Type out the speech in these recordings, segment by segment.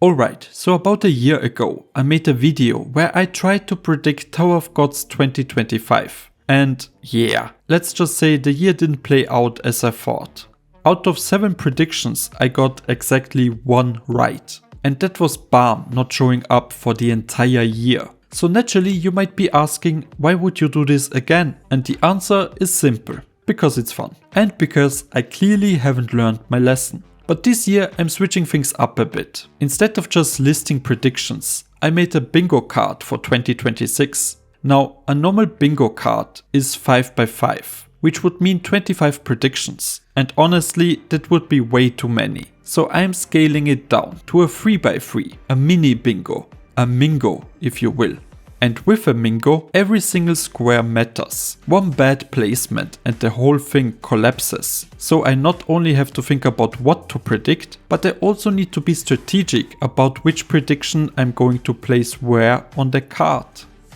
Alright, so about a year ago I made a video where I tried to predict Tower of Gods 2025. And yeah, let's just say the year didn't play out as I thought. Out of 7 predictions I got exactly 1 right. And that was Baam not showing up for the entire year. So naturally you might be asking, why would you do this again? And the answer is simple. Because it's fun. And because I clearly haven't learned my lesson. But this year I'm switching things up a bit. Instead of just listing predictions, I made a bingo card for 2026. Now, a normal bingo card is 5x5, which would mean 25 predictions. And honestly, that would be way too many. So I'm scaling it down to a 3x3, a mini bingo, a Mingo if you will. And with a Mingo, every single square matters. One bad placement and the whole thing collapses. So I not only have to think about what to predict, but I also need to be strategic about which prediction I'm going to place where on the card.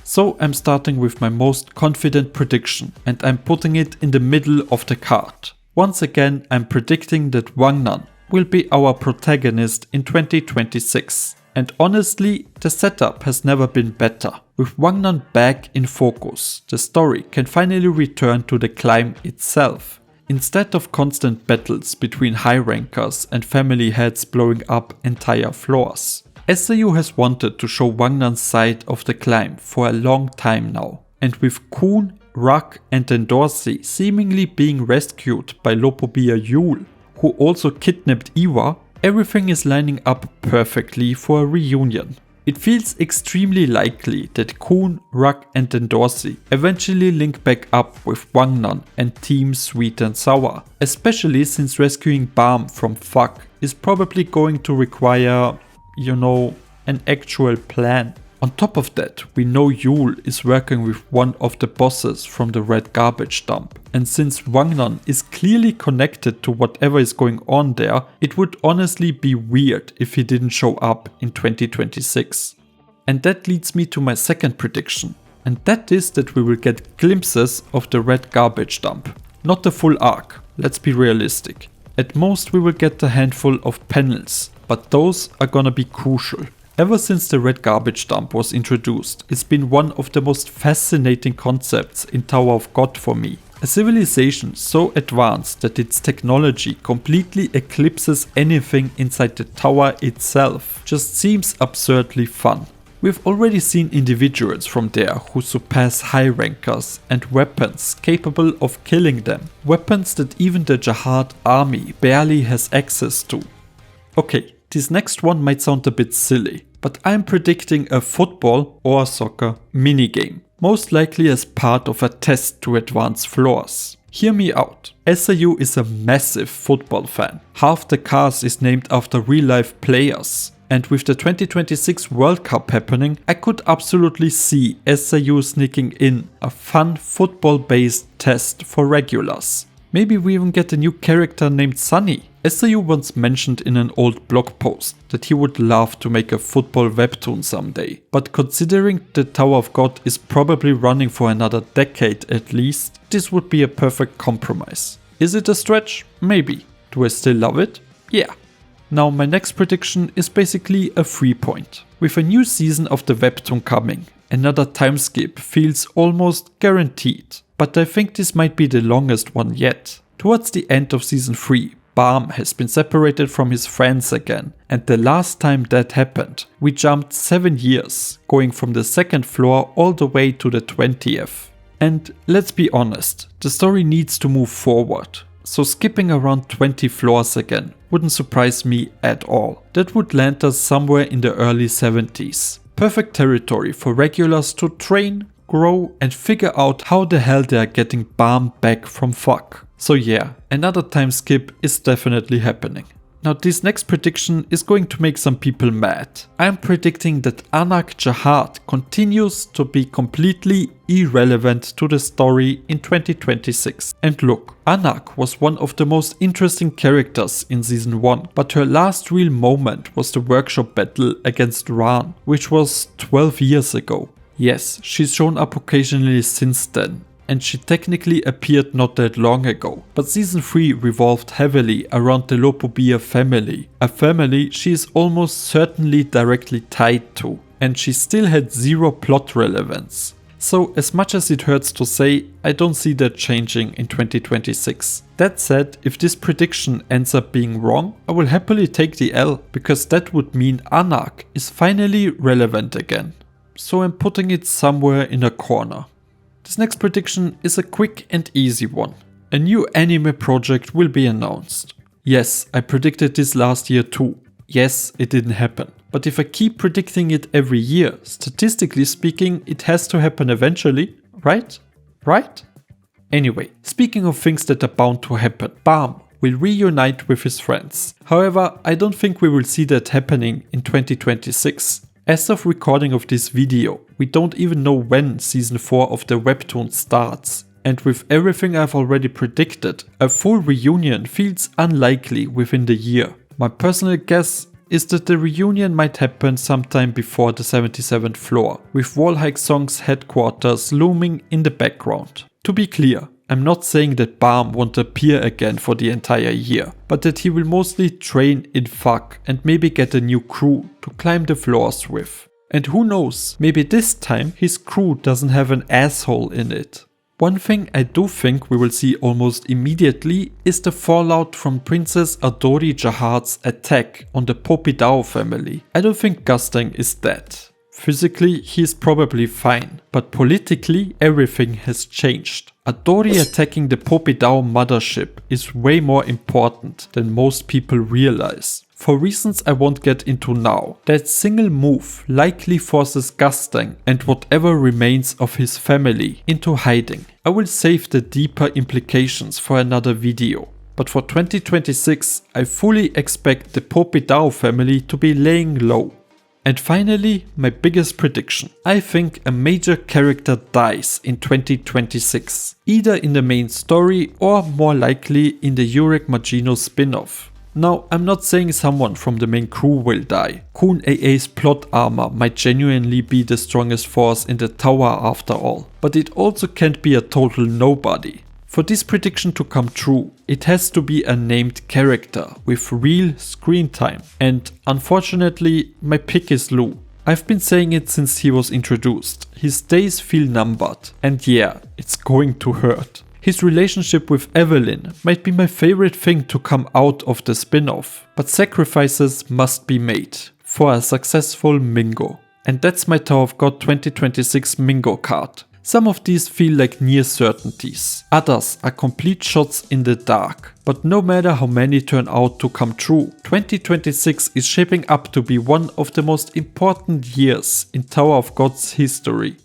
So I'm starting with my most confident prediction and I'm putting it in the middle of the card. Once again, I'm predicting that Wangnan will be our protagonist in 2026. And honestly, the setup has never been better. With Wangnan back in focus, the story can finally return to the climb itself. Instead of constant battles between high rankers and family heads blowing up entire floors. SAU has wanted to show Wangnan's side of the climb for a long time now. And with Khun, Rak and Adori seemingly being rescued by Lopobia Yule, who also kidnapped Iwa, everything is lining up perfectly for a reunion. It feels extremely likely that Khun, Rak and Adori eventually link back up with Wangnan and Team Sweet and Sour, especially since rescuing Baam from fuck is probably going to require, you know, an actual plan. On top of that, we know Yule is working with one of the bosses from the red garbage dump. And since Wangnan is clearly connected to whatever is going on there, it would honestly be weird if he didn't show up in 2026. And that leads me to my second prediction. And that is that we will get glimpses of the red garbage dump. Not the full arc, let's be realistic. At most we will get a handful of panels, but those are gonna be crucial. Ever since the red garbage dump was introduced, it's been one of the most fascinating concepts in Tower of God for me. A civilization so advanced that its technology completely eclipses anything inside the tower itself just seems absurdly fun. We've already seen individuals from there who surpass high rankers and weapons capable of killing them. Weapons that even the Zahard army barely has access to. Okay, this next one might sound a bit silly, but I'm predicting a football or soccer minigame, most likely as part of a test to advance floors. Hear me out. SAU is a massive football fan. Half the cast is named after real life players. And with the 2026 World Cup happening, I could absolutely see SAU sneaking in a fun football based test for regulars. Maybe we even get a new character named Sunny. SAU once mentioned in an old blog post that he would love to make a football webtoon someday. But considering the Tower of God is probably running for another decade at least, this would be a perfect compromise. Is it a stretch? Maybe. Do I still love it? Yeah. Now my next prediction is basically a 3-point. With a new season of the webtoon coming, another time skip feels almost guaranteed. But I think this might be the longest one yet. Towards the end of season 3, Baam has been separated from his friends again, and the last time that happened, we jumped 7 years, going from the 2nd floor all the way to the 20th. And let's be honest, the story needs to move forward, so skipping around 20 floors again wouldn't surprise me at all. That would land us somewhere in the early 70s. Perfect territory for regulars to train, grow and figure out how the hell they are getting Baam back from fuck. So yeah, another time skip is definitely happening. Now this next prediction is going to make some people mad. I'm predicting that Anak Zahard continues to be completely irrelevant to the story in 2026. And look, Anak was one of the most interesting characters in season 1, but her last real moment was the workshop battle against Ran, which was 12 years ago. Yes, she's shown up occasionally since then. and she technically appeared not that long ago. But season 3 revolved heavily around the Lopobia family, a family she is almost certainly directly tied to, and she still had zero plot relevance. So as much as it hurts to say, I don't see that changing in 2026. That said, if this prediction ends up being wrong, I will happily take the L, because that would mean Anak is finally relevant again. So I'm putting it somewhere in a corner. This next prediction is a quick and easy one. A new anime project will be announced. Yes, I predicted this last year too. Yes, it didn't happen. But if I keep predicting it every year, statistically speaking, it has to happen eventually, right? Right? Anyway, speaking of things that are bound to happen, Baam will reunite with his friends. However, I don't think we will see that happening in 2026. As of recording of this video, we don't even know when season 4 of the WEBTOON starts. And with everything I've already predicted, a full reunion feels unlikely within the year. My personal guess is that the reunion might happen sometime before the 77th floor, with Wallhike Song's headquarters looming in the background. To be clear, I'm not saying that Baam won't appear again for the entire year, but that he will mostly train in FUCK and maybe get a new crew to climb the floors with. And who knows, maybe this time his crew doesn't have an asshole in it. One thing I do think we will see almost immediately is the fallout from Princess Adori Zahard's attack on the Popidao family. I don't think Gustang is dead. Physically, he is probably fine, but politically everything has changed. Adori attacking the Popidao mothership is way more important than most people realize. For reasons I won't get into now, that single move likely forces Gustang and whatever remains of his family into hiding. I will save the deeper implications for another video. But for 2026, I fully expect the Popidao family to be laying low. And finally, my biggest prediction. I think a major character dies in 2026, either in the main story or more likely in the Yurek Magino spin-off. Now, I'm not saying someone from the main crew will die. Kun AA's plot armor might genuinely be the strongest force in the tower after all, but it also can't be a total nobody. For this prediction to come true, it has to be a named character with real screen time. And unfortunately, my pick is Lou. I've been saying it since he was introduced. His days feel numbered. And yeah, it's going to hurt. His relationship with Evelyn might be my favorite thing to come out of the spin-off. But sacrifices must be made for a successful Mingo. And that's my Tower of God 2026 Mingo card. Some of these feel like near certainties, others are complete shots in the dark. But no matter how many turn out to come true, 2026 is shaping up to be one of the most important years in Tower of God's history.